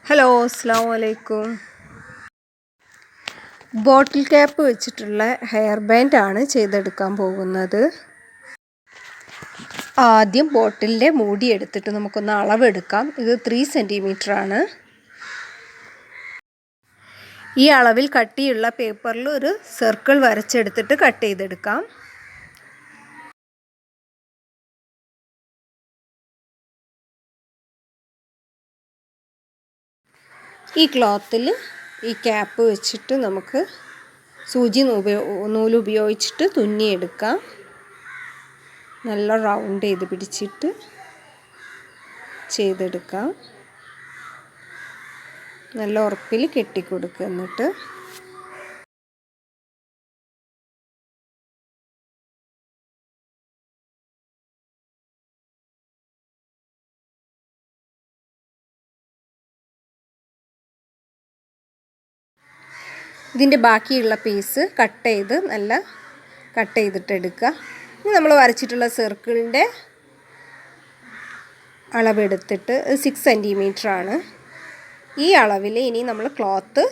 Hello അസ്സലാമു അലൈക്കും. ബോട്ടിൽ cap വെച്ചിട്ടുള്ള ഹെയർ ബാൻഡ് ആണ് ചെയ്തെടുക്കാൻ പോകുന്നത്. ആദ്യം ബോട്ടിലിൻ്റെ മൂടി എടുത്തിട്ട് നമുക്കൊന്ന് അളവെടുക്കാം. ഇത് 3 സെൻറ്റിമീറ്റർ ആണ്. ഈ അളവിൽ കട്ടിയുള്ള പേപ്പറിൽ ഒരു സർക്കിൾ വരച്ചെടുത്തിട്ട് കട്ട് ചെയ്തെടുക്കാം. ഈ ക്ലോത്തിൽ ഈ ക്യാപ്പ് വെച്ചിട്ട് നമുക്ക് സൂചി നൂല് ഉപയോഗിച്ചിട്ട് തുന്നിയെടുക്കാം. നല്ല റൗണ്ട് ചെയ്ത് പിടിച്ചിട്ട് ചെയ്തെടുക്കാം. നല്ല ഉറപ്പിൽ കെട്ടിക്കൊടുക്കുക. എന്നിട്ട് ഇതിൻ്റെ ബാക്കിയുള്ള പീസ് കട്ട് ചെയ്തിട്ട് എടുക്കുക. ഇനി നമ്മൾ വരച്ചിട്ടുള്ള സർക്കിളിൻ്റെ അളവെടുത്തിട്ട് 6 സെൻറ്റിമീറ്റർ ആണ്. ഈ അളവിൽ ഇനി നമ്മൾ ക്ലോത്ത്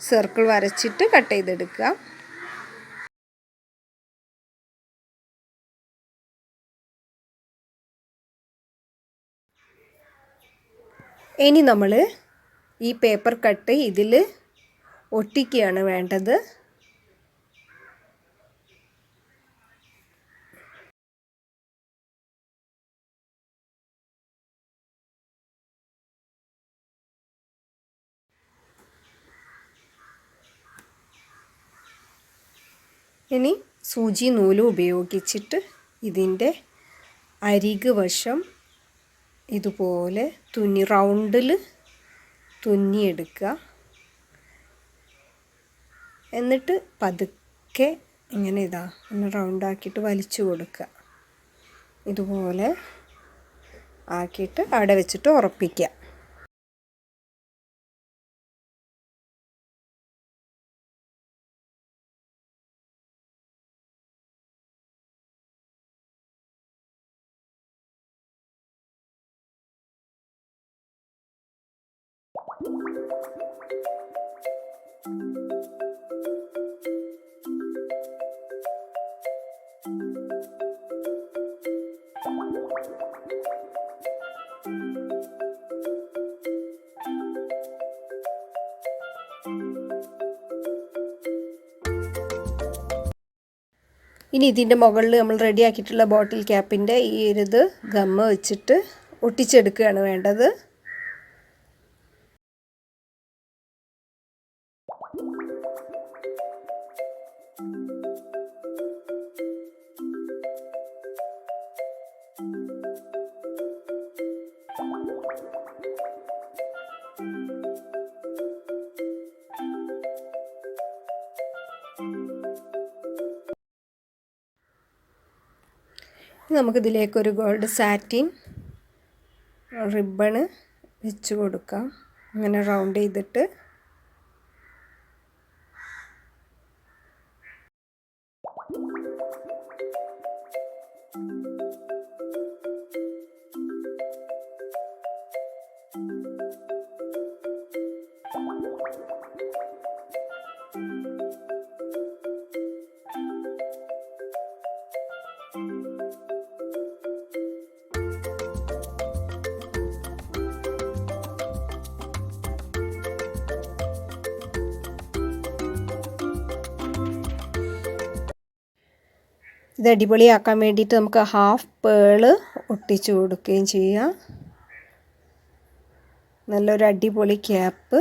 സർക്കിൾ വരച്ചിട്ട് കട്ട് ചെയ്തെടുക്കുക. ഇനി നമ്മൾ ഈ പേപ്പർ കട്ട് ഇതിൽ ഒട്ടിക്കുകയാണ് വേണ്ടത്. ഇനി സൂചി നൂല് ഉപയോഗിച്ചിട്ട് ഇതിൻ്റെ അരിക് വശം ഇതുപോലെ റൗണ്ടിൽ തുന്നിയെടുക്കുക. എന്നിട്ട് പതുക്കെ ഇങ്ങനെ ഒന്ന് റൗണ്ടാക്കിയിട്ട് വലിച്ചു കൊടുക്കുക. ഇതുപോലെ ആക്കിയിട്ട് അവിടെ വെച്ചിട്ട് ഉറപ്പിക്കുക. ഇനി ഇതിൻ്റെ മുകളിൽ നമ്മൾ റെഡിയാക്കിയിട്ടുള്ള ബോട്ടിൽ ക്യാപ്പിൻ്റെ ഈ ഒരു ഗമ്മ് വെച്ചിട്ട് ഒട്ടിച്ചെടുക്കുകയാണ് വേണ്ടത്. നമുക്കിതിലേക്കൊരു ഗോൾഡ് സാറ്റിൻ റിബണ് വെച്ച് കൊടുക്കാം. അങ്ങനെ റൗണ്ട് ചെയ്തിട്ട് ഇത് അടിപൊളിയാക്കാൻ വേണ്ടിയിട്ട് നമുക്ക് ഹാഫ് പേള് ഒട്ടിച്ചു കൊടുക്കുകയും ചെയ്യാം. നല്ലൊരു അടിപൊളി ക്യാപ്പ്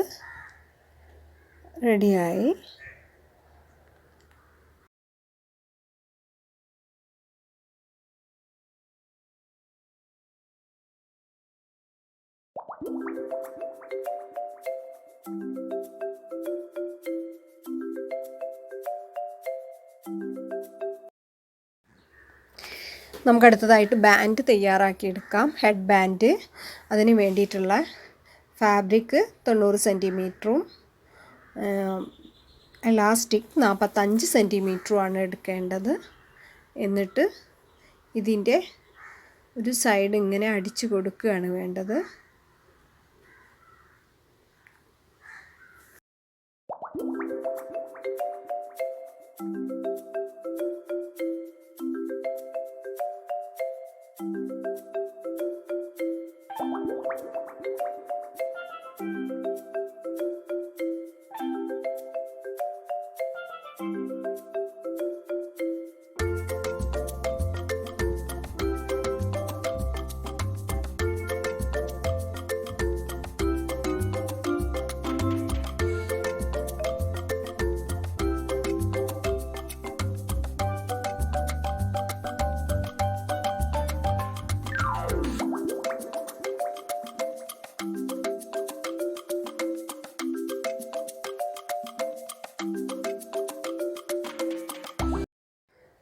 റെഡിയായി. നമുക്കടുത്തതായിട്ട് ബാൻഡ് തയ്യാറാക്കിയെടുക്കാം. Head band. അതിന് വേണ്ടിയിട്ടുള്ള ഫാബ്രിക് 90 സെൻറ്റിമീറ്ററും എലാസ്റ്റിക് 45 സെൻറ്റിമീറ്ററുമാണ് എടുക്കേണ്ടത്. എന്നിട്ട് ഇതിൻ്റെ ഒരു സൈഡ് ഇങ്ങനെ അടിച്ചു കൊടുക്കുകയാണ് വേണ്ടത്.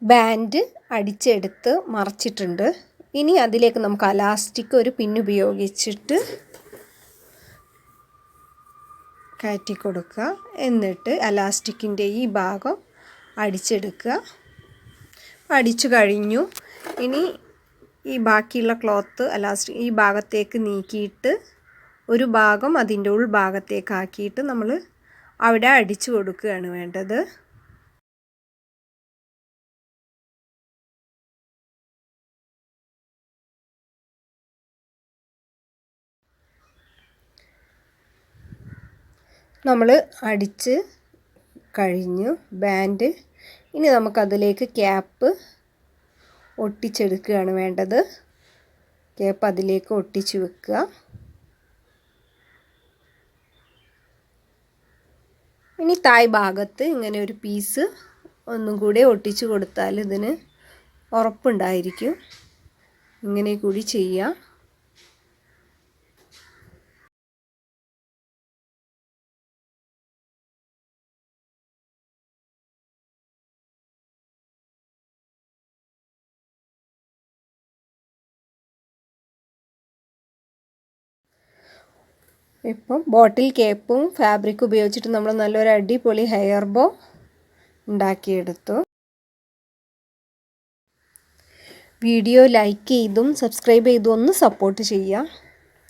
ബാൻഡ് അടിച്ചെടുത്ത് മറച്ചിട്ടുണ്ട്. ഇനി അതിലേക്ക് നമുക്ക് അലാസ്റ്റിക് ഒരു പിന്നുപയോഗിച്ചിട്ട് കയറ്റി കൊടുക്കുക. എന്നിട്ട് അലാസ്റ്റിക്കിൻ്റെ ഈ ഭാഗം അടിച്ചെടുക്കുക. അടിച്ചു കഴിഞ്ഞു. ഇനി ഈ ബാക്കിയുള്ള ക്ലോത്ത് ഈ ഭാഗത്തേക്ക് നീക്കിയിട്ട് ഒരു ഭാഗം അതിൻ്റെ ഉൾഭാഗത്തേക്ക് ആക്കിയിട്ട് നമ്മൾ അവിടെ അടിച്ചു കൊടുക്കുകയാണ് വേണ്ടത്. നമ്മൾ അടിച്ച് കഴിഞ്ഞു ബാൻഡ്. ഇനി നമുക്കതിലേക്ക് ക്യാപ്പ് ഒട്ടിച്ചെടുക്കുകയാണ് വേണ്ടത്. ക്യാപ്പ് അതിലേക്ക് ഒട്ടിച്ച് വെക്കുക. ഇനി തായ് ഭാഗത്ത് ഇങ്ങനെ ഒരു പീസ് ഒന്നും കൂടെ ഒട്ടിച്ച് കൊടുത്താൽ ഇതിന് ഉറപ്പുണ്ടായിരിക്കും. ഇങ്ങനെ കൂടി ചെയ്യാം. ഇപ്പം ബോട്ടിൽ ക്യാപ്പും ഫാബ്രിക് ഉപയോഗിച്ചിട്ട് നമ്മൾ നല്ലൊരു അടിപൊളി ഹെയർ ബോ ഉണ്ടാക്കിയെടുത്തു. വീഡിയോ ലൈക്ക് ചെയ്തും സബ്സ്ക്രൈബ് ചെയ്തും ഒന്ന് സപ്പോർട്ട് ചെയ്യുക.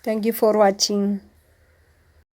Thank you for watching.